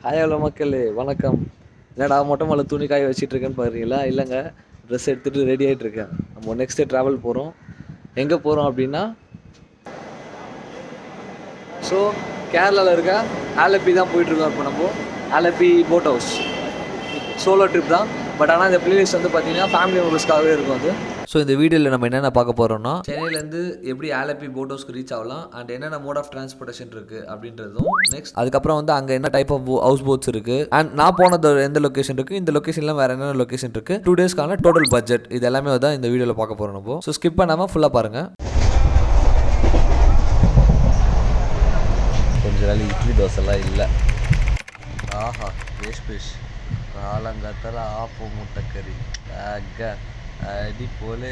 Hi hello மக்களே, வணக்கம். என்னடா மொட்டை மலை துணி காய வச்சிட்டு இருக்கேன்னு பாருங்களா? இல்லைங்க, ட்ரெஸ் எடுத்துகிட்டு ரெடி ஆகிட்டு இருக்கேன். நம்ம நெக்ஸ்ட்டு ட்ராவல் போகிறோம். எங்கே போகிறோம் அப்படின்னா, ஸோ கேரளாவில் இருக்க ஆலப்பி தான் போயிட்டுருக்கோம். இப்போ நம்ம Alleppey boat house solo trip தான். பட் ஆனால் இந்த பிளேலிஸ்ட் வந்து பார்த்தீங்கன்னா ஃபேமிலி மெம்பர்ஸ்க்காகவே இருக்கும் அது. ஸோ இந்த வீடியோவில் நம்ம என்னென்ன பார்க்க போகிறோம்னா, சென்னையிலேருந்து எப்படி ஆலப்பி போட் ஹவுஸ்க்கு ரீச் ஆகலாம் அண்ட் என்னென்ன மோட் ஆஃப் டிரான்ஸ்போர்ட்டேஷன் இருக்குது அப்படின்றதும், நெக்ஸ்ட் அதுக்கப்புறம் வந்து அங்கே என்ன டைப் ஆஃப் ஹவுஸ் போட்ஸ் இருக்குது அண்ட் நான் போனது எந்த லொக்கேஷன் இருக்குது, இந்த லொக்கேஷன்லாம் வேறு என்னென்ன லொக்கேஷன் இருக்குது, 2 டேஸ்க்கான டோட்டல் பட்ஜெட், இது எல்லாமே தான் இந்த வீடியோவில் பார்க்க போகிறோம் நம்ம. ஸோ ஸ்கிப் பண்ணாமல் ஃபுல்லாக பாருங்கள். கொஞ்ச நாள் இட்லி தோசைலாம் இல்லை. ஆஹா, வேஸ்ட் காலங்காத்தால ஆப்போ முட்டைக்கறி அடி போலே.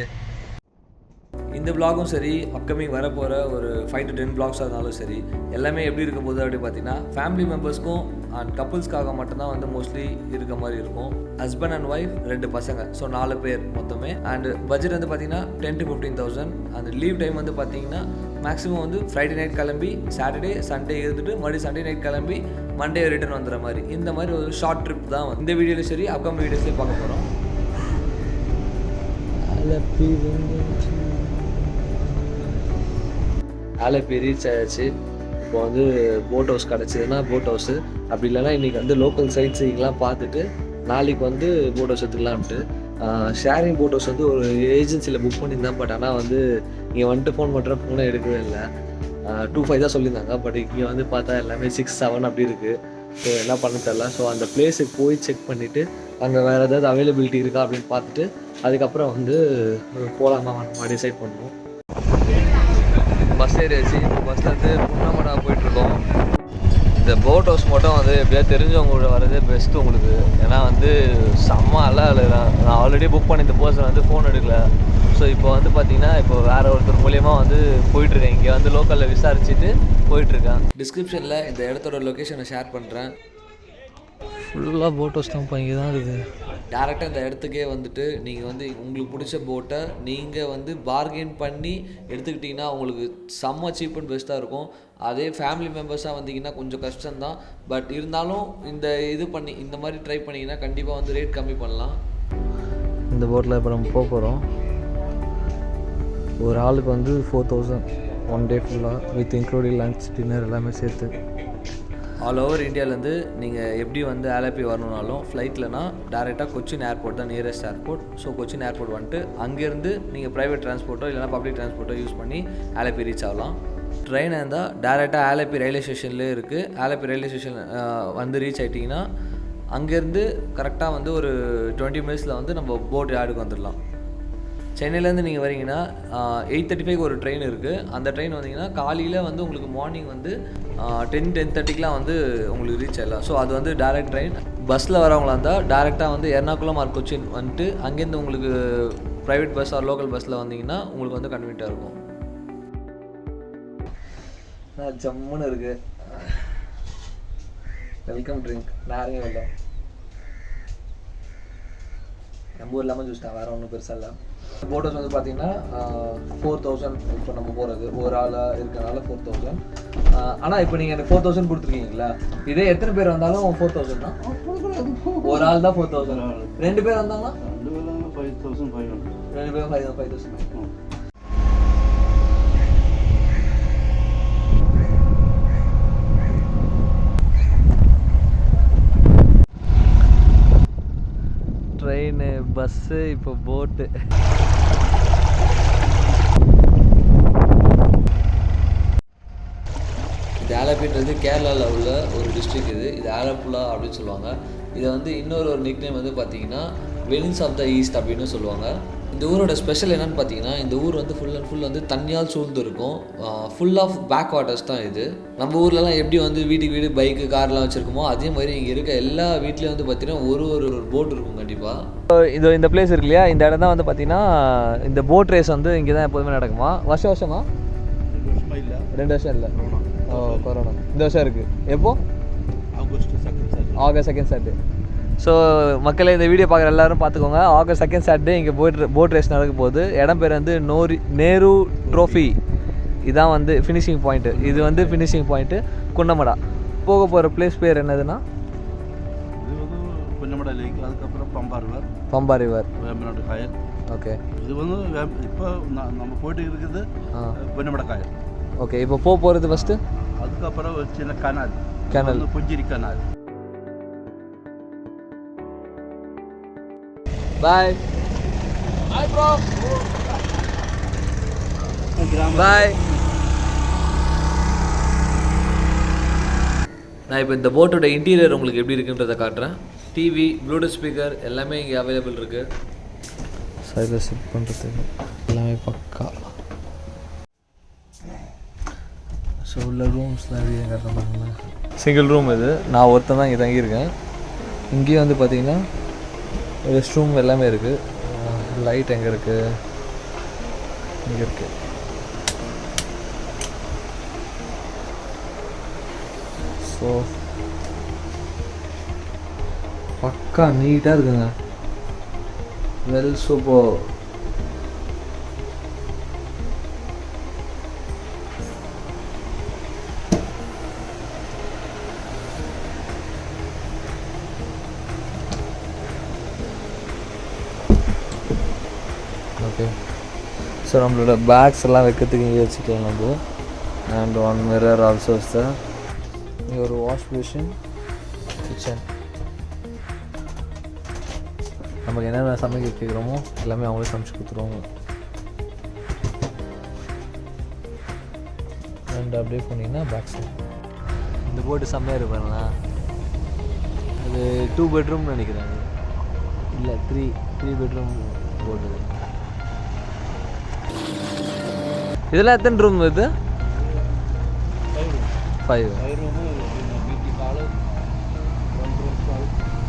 இந்த விளாகும் சரி, அப்கமிங் வரப்போகிற ஒரு 5 to 10 விளாக்ஸாக இருந்தாலும் சரி, எல்லாமே எப்படி இருக்கும் போது அப்படி பார்த்தீங்கன்னா ஃபேமிலி மெம்பர்ஸ்க்கும் அண்ட் கப்புள்ஸ்க்காக மட்டும்தான் வந்து மோஸ்ட்லி இருக்க மாதிரி இருக்கும். ஹஸ்பண்ட் அண்ட் ஒய்ஃப் 2 பசங்க, ஸோ 4 பேர் மொத்தமே. அண்ட் பட்ஜெட் வந்து பார்த்தீங்கன்னா 10 to 15,000. அந்த லீவ் டைம் வந்து பார்த்தீங்கன்னா மேக்ஸிமம் வந்து ஃப்ரைடே நைட் கிளம்பி சாட்டர்டே சண்டே இருந்துட்டு மறுபடியும் சண்டே நைட் கிளம்பி மண்டே ரிட்டர்ன் வந்துடுற மாதிரி, இந்த மாதிரி ஒரு ஷார்ட் ட்ரிப் தான் இந்த வீடியோலையும் சரி அப்கமிங் வீடியோஸ்லேயும் பார்க்க போகிறோம். ஆலப்பி ரீச் ஆயாச்சு. இப்போ வந்து போட் ஹவுஸ் கிடச்சிதுன்னா போட் ஹவுஸு, அப்படி இல்லைன்னா இன்றைக்கி வந்து லோக்கல் சைட் சீயிங்லாம் பார்த்துட்டு நாளைக்கு வந்து போட் ஹவுஸ் எடுத்துக்கலான்ட்டு. ஷேரிங் போட் ஹவுஸ் வந்து ஒரு ஏஜென்சியில் புக் பண்ணியிருந்தேன். பட் ஆனால் வந்து இங்கே வந்துட்டு ஃபோன் பண்ணுற ஃபோனை எடுக்கவே இல்லை. 2,500 தான் சொல்லியிருந்தாங்க. பட் இங்கே வந்து பார்த்தா எல்லாமே 6,700 அப்படி இருக்குது. ஸோ என்ன பண்ண தெரியல. ஸோ அந்த பிளேஸுக்கு போய் செக் பண்ணிவிட்டு அங்கே வேறு ஏதாவது அவைலபிலிட்டி இருக்கா அப்படின்னு பார்த்துட்டு அதுக்கப்புறம் வந்து போகலாமா நம்ம டிசைட் பண்ணுவோம். பஸ் ஏறியாச்சு. இப்போ பஸ்ஸில் வந்து புன்னமடா போயிட்டுருக்கோம். இந்த போட் ஹவுஸ் மட்டும் வந்து எப்படியாவது தெரிஞ்சவங்களோட வர்றது பெஸ்ட்டு உங்களுக்கு. ஏன்னா வந்து செம்ம அழகாக நான் ஆல்ரெடி புக் பண்ணி இந்த பர்சன் வந்து ஃபோன் எடுக்கல. ஸோ இப்போ வந்து பார்த்தீங்கன்னா இப்போ வேறு ஒருத்தர் மூலியமா வந்து போயிட்டுருக்கேன். இங்கே வந்து லோக்கலில் விசாரிச்சுட்டு போயிட்டுருக்கேன். டிஸ்கிரிப்ஷனில் இந்த இடத்தோட லொக்கேஷனை ஷேர் பண்ணுறேன். ஃபுல்லாக போட் ஹவுஸ் தான் இப்போ இங்கே தான் இருக்குது. டேரெக்டாக இந்த இடத்துக்கே வந்துட்டு நீங்கள் வந்து உங்களுக்கு பிடிச்ச போட்டை நீங்கள் வந்து பார்கெயின் பண்ணி எடுத்துக்கிட்டிங்கன்னா உங்களுக்கு செம்ம சீப் அண்ட் பெஸ்ட்டாக இருக்கும். அதே ஃபேமிலி மெம்பர்ஸாக வந்தீங்கன்னா கொஞ்சம் கஷ்டம்தான். பட் இருந்தாலும் இந்த மாதிரி ட்ரை பண்ணிங்கன்னா கண்டிப்பாக வந்து ரேட் கம்மி பண்ணலாம். இந்த போட்டில் இப்போ நம்ம போகிறோம். ஒரு ஆளுக்கு வந்து 4,000 1 டே ஃபுல்லாக வித் இன்க்ளூடிங் லன்ச் டின்னர் எல்லாமே சேர்த்து. ஆல் ஓவர் இந்தியாவிலேருந்து நீங்கள் எப்படி வந்து ஆலப்பி வரணுன்னாலும் ஃப்ளைட்லனா டேரெக்டாக கொச்சின் ஏர்போர்ட் தான் nearest airport. So Cochin airport வந்துட்டு அங்கேருந்து நீங்கள் ப்ரைவேட் ட்ரான்ஸ்போர்ட்டோ இல்லைனா பப்ளிக் ட்ரான்ஸ்போர்ட்டோ யூஸ் பண்ணி ஆலப்பி ரீச் ஆகலாம். ட்ரெயின் இருந்தால் டேரெக்டாக ஆலப்பி ரயில்வே ஸ்டேஷன்லேயே இருக்குது. ஆலப்பி ரயில்வே ஸ்டேஷன் வந்து ரீச் ஆகிட்டிங்கன்னா அங்கேருந்து கரெக்டாக வந்து ஒரு 20 minutesல வந்து நம்ம போட் யார்டுக்கு வந்துடலாம். சென்னையிலேருந்து நீங்கள் வரீங்கன்னா 8:35 ஒரு ட்ரெயின் இருக்குது. அந்த ட்ரெயின் வந்தீங்கன்னா காலையில் வந்து உங்களுக்கு மார்னிங் வந்து 10-10:30 வந்து உங்களுக்கு ரீச் ஆகலாம். ஸோ அது வந்து டேரெக்ட் ட்ரெயின். பஸ்ஸில் வரவங்களா இருந்தால் டேரெக்டாக வந்து எர்ணாகுளம் ஆர் கொச்சின் வந்துட்டு அங்கேருந்து உங்களுக்கு ப்ரைவேட் பஸ் ஆர் லோக்கல் பஸ்ஸில் வந்தீங்கன்னா உங்களுக்கு வந்து கன்வீனியண்ட்டாக இருக்கும். ஜம்முன்னு இருக்குது. வெல்கம் ட்ரிங்க் நிறைய வெல்லம். நம்ம ஊர் லெமன் ஜூஸ் தான், வேறு ஒன்றும் பெருசாக இல்லை. போட் ஹவுஸ் வந்து பார்த்தீங்கன்னா 4,000 இப்போ நம்ம போகிறது ஒரு ஆளாக இருக்கிறனால 4,000. ஆனால் இப்போ நீங்கள் எனக்கு 4,000 கொடுத்துருக்கீங்களா? இதே எத்தனை பேர் வந்தாலும் 4,000 தான். ஒரு ஆள் தான் 4,000. 2 பேர் வந்தாங்கன்னா 5,500. 2 பேரும் 5,000. ட்ரெயினு, பஸ்ஸு, இப்போ போட்டு. இது ஆலப்பின்றது கேரளாவில் உள்ள ஒரு டிஸ்ட்ரிக்ட். இது ஆலப்புழா அப்படின்னு சொல்லுவாங்க. இதை வந்து இன்னொரு நிக்நேம் வந்து பார்த்தீங்கன்னா வெனிஸ் ஆஃப் த ஈஸ்ட் அப்படின்னு சொல்லுவாங்க. இந்த ஊரோட ஸ்பெஷல் என்னென்னு பார்த்தீங்கன்னா இந்த ஊர் வந்து ஃபுல் அண்ட் ஃபுல் வந்து தண்ணியால் சூழ்ந்து இருக்கும். ஃபுல் ஆஃப் பேக்வாட்டர்ஸ் தான் இது. நம்ம ஊர்லலாம் எப்படி வந்து வீட்டுக்கு வீடு பைக்கு கார்லாம் வச்சுருக்கோமோ அதே மாதிரி இங்கே இருக்க எல்லா வீட்லேயும் வந்து பார்த்தீங்கன்னா ஒரு போட் இருக்கும் கண்டிப்பாக. இந்த பிளேஸ் இருக்கு இல்லையா, இந்த இடம் தான் வந்து பார்த்தீங்கன்னா இந்த போட் ரேஸ் வந்து இங்கே தான் எப்போதுமே நடக்குமா. வருஷமா 2 வருஷம் இல்லை. கொரோனா இந்த வருஷம் இருக்குது. எப்போ? August 2nd Saturday. ஸோ மக்களே இந்த வீடியோ பார்க்குற எல்லோரும் பார்த்துக்கோங்க. ஆகஸ்ட் 2nd சாட்டர்டே இங்கே போட் ரேஸ் நடக்க போகுது. இடம் பேர் வந்து நேரு ட்ரோஃபி இதான் வந்து ஃபினிஷிங் பாயிண்ட்டு. இது வந்து ஃபினிஷிங் பாயிண்ட்டு புன்னமடா. போக போகிற பிளேஸ் பேர் என்னதுன்னா இது வந்து புன்னமடா லேக், அதுக்கப்புறம் பம்பா ரிவர் வேம்பநாடு காயல். ஓகே, இது வந்து இப்போ நம்ம போயிட்டு இருக்குது புன்னமடா காயல். ஓகே, இப்போ போகிறது ஃபஸ்ட்டு, அதுக்கப்புறம் ஒரு சின்ன கனால் புஞ்சிரி கனால். பாய் பாய் ப்ரோ, பாய். நான் இப்போ இந்த போட்டோட இன்டீரியர் உங்களுக்கு எப்படி இருக்குன்றதை காட்டுறேன். டிவி, ப்ளூடூத் ஸ்பீக்கர் எல்லாமே இங்கே அவைலபிள் இருக்குது. சைடில் செட் பண்ணுறதுக்கு எல்லாமே பக்கா. ஸோ உள்ள ரூம்ஸ்லாம் எப்படி காட்டுறாங்க. சிங்கிள் ரூம் இது. நான் ஒருத்தன் தான் இங்கே தங்கியிருக்கேன். இங்கேயும் வந்து பார்த்திங்கன்னா ரெஸ்ட் ரூம் எல்லாமே இருக்குது. லைட் எங்கே இருக்குது, இங்கே இருக்குது. ஸோ பக்கா நீட்டாக இருக்குங்க. Well super. ஓகே, ஸோ நம்மளோட பேக்ஸ் எல்லாம் வைக்கிறதுக்கு இங்கே வச்சுக்கலாம் நம்ம. And one mirror also sir. இங்கே ஒரு வாஷ் பேஷன், கிச்சன். நமக்கு என்னென்ன சமைக்க கேட்குறோமோ எல்லாமே அவங்களே சமைச்சு கொடுத்துருவாங்க. அண்ட் அப்படியே போனீங்கன்னா பேக் சைட். இந்த போட்டு செம்மையாக இருப்பாங்களா. அது 2 பெட்ரூம்னு நினைக்கிறேன். இல்லை 3 பெட்ரூம் போட்டு. இதெல்லாம் எத்தனை ரூம் இது? 5.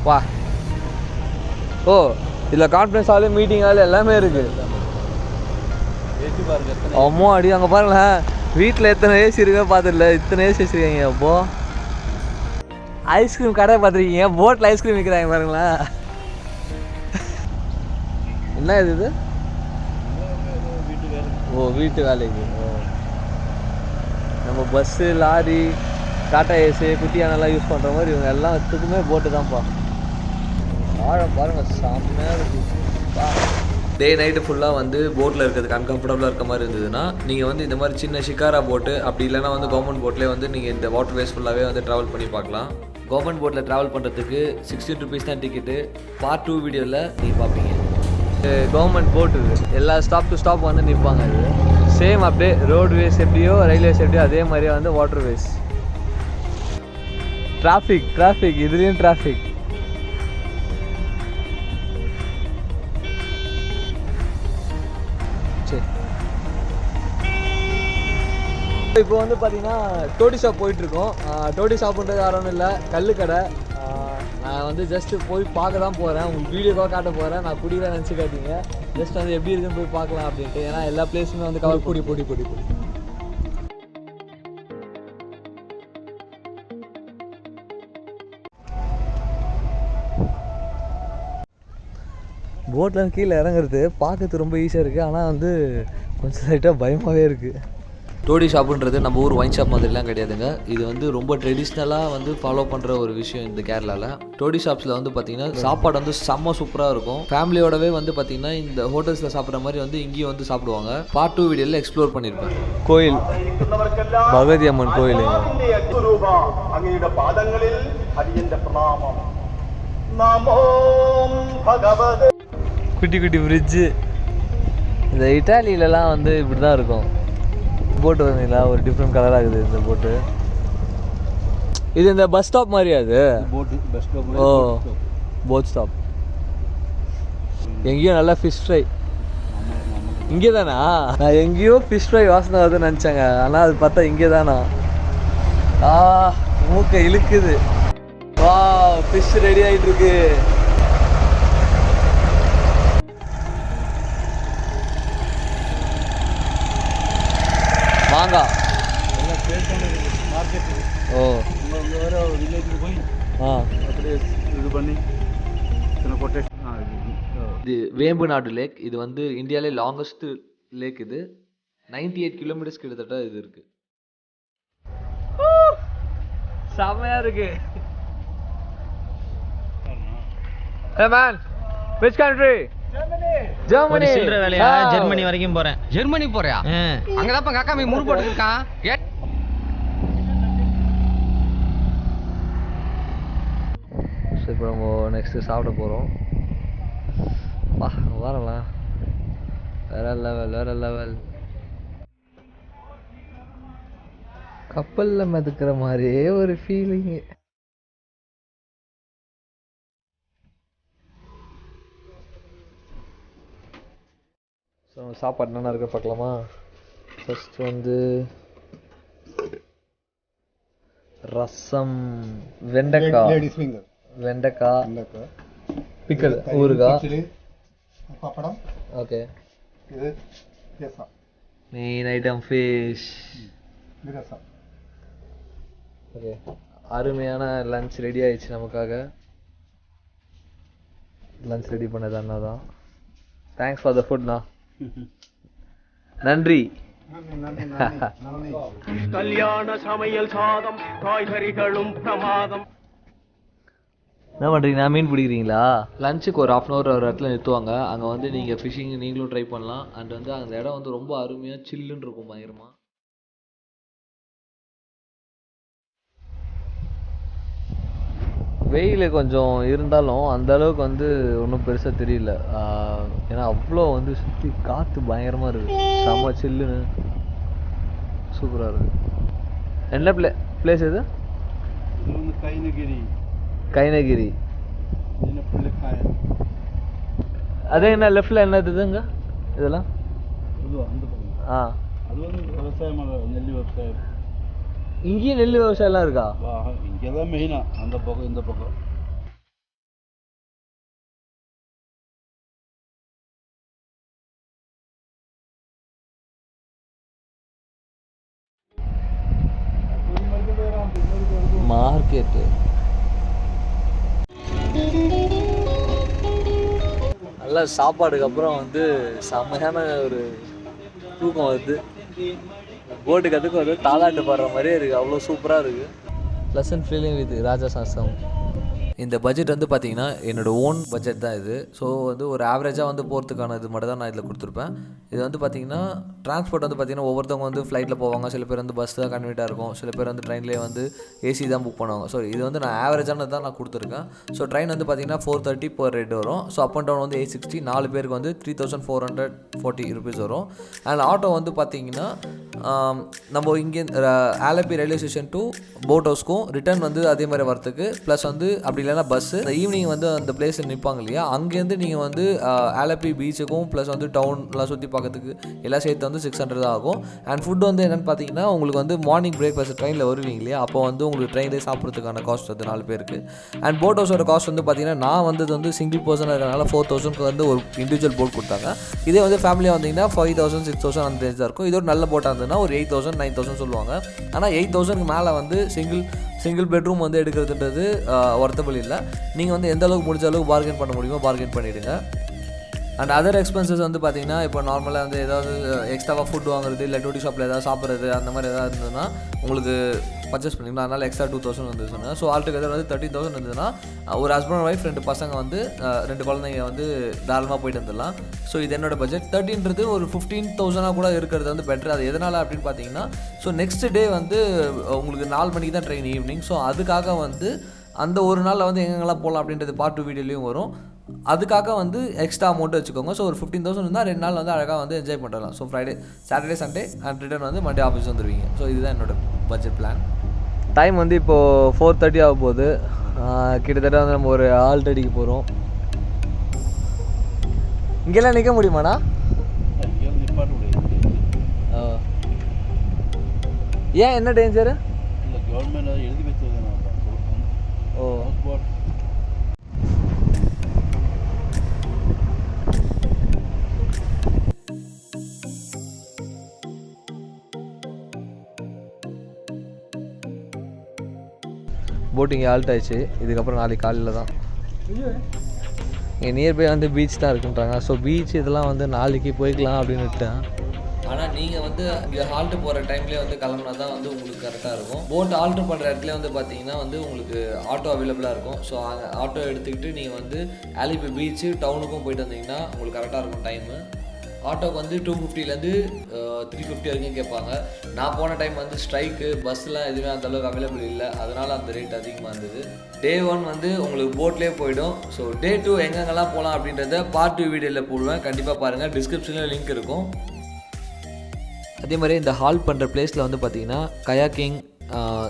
வா, ஓ இதில் கான்ஃபரன்ஸ் ஹாலு, மீட்டிங் ஹாலு எல்லாமே இருக்குது. அம்மா அடி, அங்கே பாருங்களேன். வீட்டில் எத்தனை ஏசி இருக்குங்க பார்த்துடல, இத்தனை ஏசி வச்சுருக்கீங்க. அப்போது ஐஸ்கிரீம் கடை பார்த்துருக்கீங்க, போட்டில் ஐஸ்கிரீம் விற்கிறாங்க பாருங்களேன். என்ன இது? ஓ வீட்டு வேலைக்கு. நம்ம பஸ்ஸு, லாரி, டாட்டா ஏசி, குட்டியானெல்லாம் யூஸ் பண்ணுற மாதிரி இவங்க எல்லாத்துக்குமே போட்டு தான்ப்பா. ஆழம் பாருங்கள், செம்மையாக இருக்குது. டே நைட்டு ஃபுல்லாக வந்து போட்டில் இருக்கிறதுக்கு அன்கம்ஃபர்டபுளாக இருக்க மாதிரி இருந்ததுன்னா நீங்கள் வந்து இந்த மாதிரி சின்ன ஷிக்காரா போட்டு, அப்படி இல்லைனா வந்து கவர்மெண்ட் போட்லேயே வந்து நீங்கள் இந்த வாட்டர்வேஸ் ஃபுல்லாகவே வந்து ட்ராவல் பண்ணி பார்க்கலாம். கவர்மெண்ட் போட்டில் ட்ராவல் பண்ணுறதுக்கு 16 rupees தான் டிக்கெட்டு. பார்ட் 2 வீடியோவில் நீங்கள் பார்ப்பீங்க. கவர்மெண்ட் போட்டு எல்லா ஸ்டாப் டு ஸ்டாப் வந்து நிற்பாங்க. இது சேம் அப்படியே ரோட்வேஸ் எப்படியோ ரயில்வேஸ் எப்படியோ அதே மாதிரியே வந்து வாட்டர்வேஸ். டிராஃபிக் இதுலேயும் டிராஃபிக். சரி, இப்போ வந்து பார்த்தீங்கன்னா டோடி ஷாப் போயிட்டுருக்கோம். டோடி ஷாப்புன்றது வேறு ஒன்றும் இல்லை, கல் கடை. நான் வந்து ஜஸ்ட்டு போய் பார்க்க தான் போகிறேன், உங்களுக்கு வீடியோக்காக காட்ட போகிறேன். நான் குடியில் நினச்சி காட்டிங்க, ஜஸ்ட் வந்து எப்படி இருக்குன்னு போய் பார்க்கலாம் அப்படின்ட்டு. ஏன்னா எல்லா பிளேஸுமே வந்து கவர் பொடி. போட்டில் கீழே இறங்குறது பார்க்கறது ரொம்ப ஈஸியாக இருக்குது, ஆனால் வந்து கொஞ்சம் லைட்டாக பயமாகவே இருக்குது. டோடி ஷாப்புன்றது நம்ம ஊர் ஒயின் ஷாப் மாதிரிலாம் கிடையாதுங்க. இது வந்து ரொம்ப ட்ரெடிஷ்னலாக வந்து ஃபாலோ பண்ணுற ஒரு விஷயம் இந்த கேரளாவில். டோடி ஷாப்ஸில் வந்து பார்த்திங்கன்னா சாப்பாடு வந்து செம்ம சூப்பராக இருக்கும். ஃபேமிலியோடவே வந்து பார்த்திங்கன்னா இந்த ஹோட்டல்ஸில் சாப்பிட்ற மாதிரி வந்து இங்கேயும் வந்து சாப்பிடுவாங்க. பார்ட் 2 வீடியோவில் எக்ஸ்ப்ளோர் பண்ணியிருப்பேன். கோயில் பகவதி அம்மன் கோயில். குட்டி பிரிட்ஜு. இந்த இட்டாலியிலலாம் வந்து இப்படி தான் இருக்கும். போட்டு வந்தீங்களா, ஒரு டிஃப்ரெண்ட் கலராக இருக்குது இந்த போட்டு. இது இந்த பஸ் ஸ்டாப் மாதிரி. அது ஓ போட் ஸ்டாப். எங்கேயும் நல்லா ஃபிஷ் ஃப்ரை. இங்கே தானா? நான் எங்கேயோ ஃபிஷ் ஃப்ரை வாசனை வருதுன்னு நினச்சேங்க, ஆனால் அது பார்த்தா இங்கே தானா. மூக்கை இழுக்குது. வா, ஃபிஷ் ரெடி ஆகிட்டு இருக்கு. மாங்காய் ஓ வில்லேஜுக்கு போய் அப்படியே இது பண்ணி இது வேம்பு நாடு லேக். இது வந்து இந்தியாவிலே லாங்கஸ்ட் லேக். இது 98 கிலோமீட்டர்ஸ் கிட்டத்தட்ட இது இருக்குது. செமையாக இருக்கு. Hey man, which country? Germany. சில்ற வேலையா ஜெர்மனி வரைக்கும் போறேன். ஜெர்மனி போறியா? அங்கதான் காக்கா மீ மூணு போட்டு இருக்கான். இப்போ நம்ம நெக்ஸ்ட்டு சாப்பிட போகிறோம். வரலாம். வேற லெவல். கப்பலில் மிதக்கிற மாதிரியே ஒரு ஃபீலிங்கு. ஸோ சாப்பாடு என்னென்ன இருக்க பார்க்கலாமா? ஃபர்ஸ்ட் வந்து ரசம், வெண்டைக்காய், பிக்கல், ஊறுகாய், பப்படம். Okay. Main item fish. Okay, அருமையான லன்ச் ரெடி ஆயிடுச்சு நமக்காக. லன்ச் ரெடி பண்ணது அண்ணா தான். தேங்க்ஸ் ஃபார் த ஃபுட்ண்ணா. நன்றி. கல்யாண சமையல் சாதம், காய்கறிகளும் பிரமாதம். என்ன பண்ணுறீங்க? மீன் பிடிக்கிறீங்களா? லஞ்சுக்கு ஒரு 1/2 hour ஒரு இடத்துல நிறுத்துவாங்க. அங்கே வந்து நீங்கள் ஃபிஷிங் நீங்களும் ட்ரை பண்ணலாம். அண்ட் வந்து அந்த இடம் வந்து ரொம்ப அருமையாக சில்லுன்னு இருக்கும், பயங்கரமாக. வெயில் கொஞ்சம் இருந்தாலும் அந்த அளவுக்கு வந்து ஒன்றும் பெருசாக தெரியல. ஏன்னா அவ்வளோ வந்து சுற்றி காற்று பயங்கரமாக இருக்குது. செம்ம சில்லுன்னு சூப்பராக இருக்குது. என்ன பிளேஸ் இது? கைனகிரி. அதே என்ன லெஃப்டில் என்ன இதுங்க இதெல்லாம்? இங்கேயும் நெல் விவசாயம்லாம் இருக்கா? இங்கே தான் மெயினா, அந்த பக்கம் இந்த பக்கம். மார்க்கெட்டு நல்லா சாப்பாடுக்கு அப்புறம் வந்து செம்மையான ஒரு தூக்கம் வருது. போட்டுக்கு அதுக்கும் வந்து தாலாட்டு பாடுற மாதிரியே இருக்குது. அவ்வளோ சூப்பராக இருக்குது. ப்ளசன்ட் ஃபீலிங் வித் ராஜா சாசம். இந்த பட்ஜெட் வந்து பார்த்திங்கன்னா என்னோடய ஓன் பட்ஜெட் தான் இது. ஸோ வந்து ஒரு ஆவரேஜாக வந்து போகிறதுக்கான இது மட்டும் தான் நான் இதில் கொடுத்துருப்பேன். இது வந்து பார்த்திங்கன்னா ட்ரான்ஸ்போர்ட் வந்து பார்த்திங்கன்னா ஒவ்வொருத்தவங்க வந்து ஃப்ளைட்டில் போவாங்க, சில பேர் வந்து பஸ் தான் கன்வீனியாக இருக்கும், சில பேர் வந்து ட்ரெயின்லேயே வந்து ஏசி தான் புக் பண்ணுவாங்க. ஸோ இது வந்து நான் ஆவரேஜானது தான் நான் கொடுத்துருக்கேன். ஸோ ட்ரெயின் வந்து பார்த்திங்கன்னா 430 per head வரும். ஸோ அப் அண்ட் டவுன் வந்து 860, 4 பேருக்கு வந்து 3440 rupees வரும். அண்ட் ஆட்டோ வந்து பார்த்திங்கன்னா நம்ம இங்கே Alleppey railway station to boat ஹவுஸ்க்கும் ரிட்டர்ன் வந்து அதே மாதிரி வரத்துக்கு, ப்ளஸ் வந்து அப்படி இல்லைன்னா பஸ்ஸு ஈவினிங் வந்து அந்த பிளேஸில் நிற்பாங்க இல்லையா, அங்கேருந்து நீங்கள் வந்து ஆலப்பி பீச்சுக்கும் ப்ளஸ் வந்து டவுன்லாம் சுற்றி பார்க்கறதுக்கு எல்லாம் சேர்த்து வந்து 600 தான் ஆகும். அண்ட் ஃபுட் வந்து என்னென்னு பார்த்தீங்கன்னா உங்களுக்கு வந்து மார்னிங் பிரேக்ஃபாஸ்ட் ட்ரெயினில் வருவீங்க இல்லையா, அப்போ வந்து உங்களுக்கு ட்ரெயினில் சாப்பிட்றதுக்கான காஸ்ட் வந்து 4 பேருக்கு. அண்ட் போட் ஹவுஸோட காஸ்ட் வந்து பார்த்தீங்கன்னா நான் வந்தது வந்து சிங்கிள் பர்சனாக இருக்கிறனால 4000 வந்து ஒரு இண்டிவிஜுவல் போட் கொடுத்தாங்க. இதே வந்து ஃபேமிலியாக வந்தீங்கன்னா 5000 6000 அந்த ரேஞ்ச் தான் இருக்கும். இது ஒரு நல்ல போட்டாக இருந்ததுன்னா ஒரு 8000 9000 சொல்லுவாங்க. ஆனால் 8000க்கு மேலே வந்து சிங்கிள் பெட்ரூம் வந்து எடுக்கிறதுன்றது ஒர்த்தபிள் இல்லை. நீங்கள் வந்து எந்த அளவுக்கு முடிஞ்ச அளவுக்கு பார்கெயின் பண்ண முடியுமோ பார்கெயின் பண்ணிவிடுங்க. அண்ட் அதர் எக்ஸ்பென்சஸ் வந்து பார்த்திங்கன்னா இப்போ நார்மலாக வந்து ஏதாவது எக்ஸ்ட்ராவாக ஃபுட் வாங்குறது இல்லை டூட்டி ஷாப்பில் ஏதாவது சாப்பிட்றது அந்த மாதிரி எதாவது இருந்ததுன்னா உங்களுக்கு பர்ச்சேஸ் பண்ணிக்கலாம். அதனால் எக்ஸ்ட்ரா 2000 வந்து சொன்னேன். ஸோ ஆல்டுகெதர் வந்து 13,000 இருந்ததுன்னா ஒரு ஹஸ்பண்ட் ஒய்ஃப் 2 பசங்க வந்து 2 குழந்தைங்க வந்து தாராளமாக போயிட்டு வந்துடலாம். ஸோ இது என்னோடய பட்ஜெட். 13ன்றது ஒரு 15,000 கூட இருக்கிறது வந்து பெட்டர். அது எதனால் அப்படின்னு பார்த்தீங்கன்னா, ஸோ நெக்ஸ்ட் டே வந்து உங்களுக்கு 4 மணிக்கு தான் ட்ரெயின் ஈவினிங். ஸோ அதுக்காக வந்து அந்த ஒரு நாளில் வந்து எங்கெங்கெல்லாம் போகலாம் அப்படின்றது பார்ட் 2 வீடியோலையும் வரும். அதுக்காக வந்து எக்ஸ்ட்ரா அமௌண்ட்டு வச்சுக்கோங்க. ஸோ ஒரு 15,000 இருந்தால் 2 நாள் வந்து அழகாக வந்து என்ஜாய் பண்ணலாம். So Friday Saturday Sunday and return வந்து மண்டே ஆஃபீஸ் வந்துடுவீங்க. ஸோ இதுதான் என்னோடய பட்ஜெட் பிளான். டைம் வந்து இப்போது 4:30 ஆக போகுது. கிட்டத்தட்ட வந்து நம்ம ஒரு ஆல்ரெடிக்கு போகிறோம். இங்கெல்லாம் நிற்க முடியுமாண்ணா? ஏன் என்ன டேஞ்சரு? ஓ போட்டிங் ஆல்ட் ஆயிடுச்சு. இதுக்கப்புறம் நாளைக்கு காலையில் தான். இங்கே நியர்பை வந்து பீச் தான் இருக்குன்றாங்க. ஸோ பீச் இதெல்லாம் வந்து நாளைக்கு போய்க்கலாம் அப்படின்னு விட்டேன். ஆனால் நீங்கள் வந்து இங்கே ஹால்ட்டு போகிற டைம்லேயே வந்து கிளம்புனா தான் வந்து உங்களுக்கு கரெக்டாக இருக்கும். போட் ஆல்ட்ரு பண்ணுற இடத்துல வந்து பார்த்தீங்கன்னா வந்து உங்களுக்கு ஆட்டோ அவைலபிளாக இருக்கும். ஸோ ஆட்டோ எடுத்துக்கிட்டு நீங்கள் வந்து ஆலிப்பி பீச்சு டவுனுக்கும் போயிட்டு வந்தீங்கன்னா உங்களுக்கு கரெக்டாக இருக்கும் டைமு. ஆட்டோக்கு வந்து 250லேருந்து 350 வரைக்கும் கேட்பாங்க. நான் போன டைம் வந்து ஸ்ட்ரைக்கு பஸ்ஸெலாம் எதுவுமே அந்தளவுக்கு அவைலபிள் இல்லை, அதனால் அந்த ரேட் அதிகமாக இருந்தது. டே 1 வந்து உங்களுக்கு போட்லேயே போயிடும். ஸோ டே 2 எங்கெங்கெல்லாம் போகலாம் அப்படின்றத பார்ட் 2 வீடியோவில் போடுவேன், கண்டிப்பாக பாருங்கள். டிஸ்கிரிப்ஷனில் லிங்க் இருக்கும். அதே மாதிரி இந்த ஹால் பண்ணுற பிளேஸில் வந்து பார்த்திங்கன்னா கயாக்கிங்,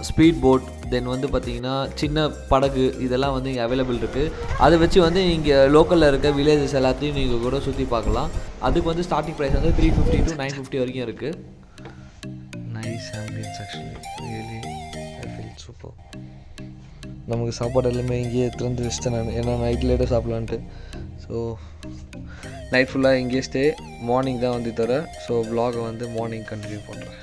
ஸ்பீட் போட், தென் வந்து பார்த்திங்கன்னா சின்ன படகு இதெல்லாம் வந்து இங்கே அவைலபிள் இருக்குது. அதை வச்சு வந்து இங்கே லோக்கலில் இருக்க வில்லேஜஸ் எல்லாத்தையும் நீங்கள் கூட சுற்றி பார்க்கலாம். அதுக்கு வந்து ஸ்டார்டிங் ப்ரைஸ் வந்து 350 to 950 வரைக்கும் இருக்குது. Nice ambience actually, really I feel super. நமக்கு சாப்பாடு எல்லாமே இங்கேயே திறந்து வச்சுட்டேன் நான், ஏன்னா நைட் லேட்டாக சாப்பிட்லான்ட்டு. ஸோ நைட் ஃபுல்லாக இங்கேயே ஸ்டே, மார்னிங் தான் வந்து தரேன். ஸோ vlog வந்து மார்னிங் கண்டினியூ பண்ணுறேன்.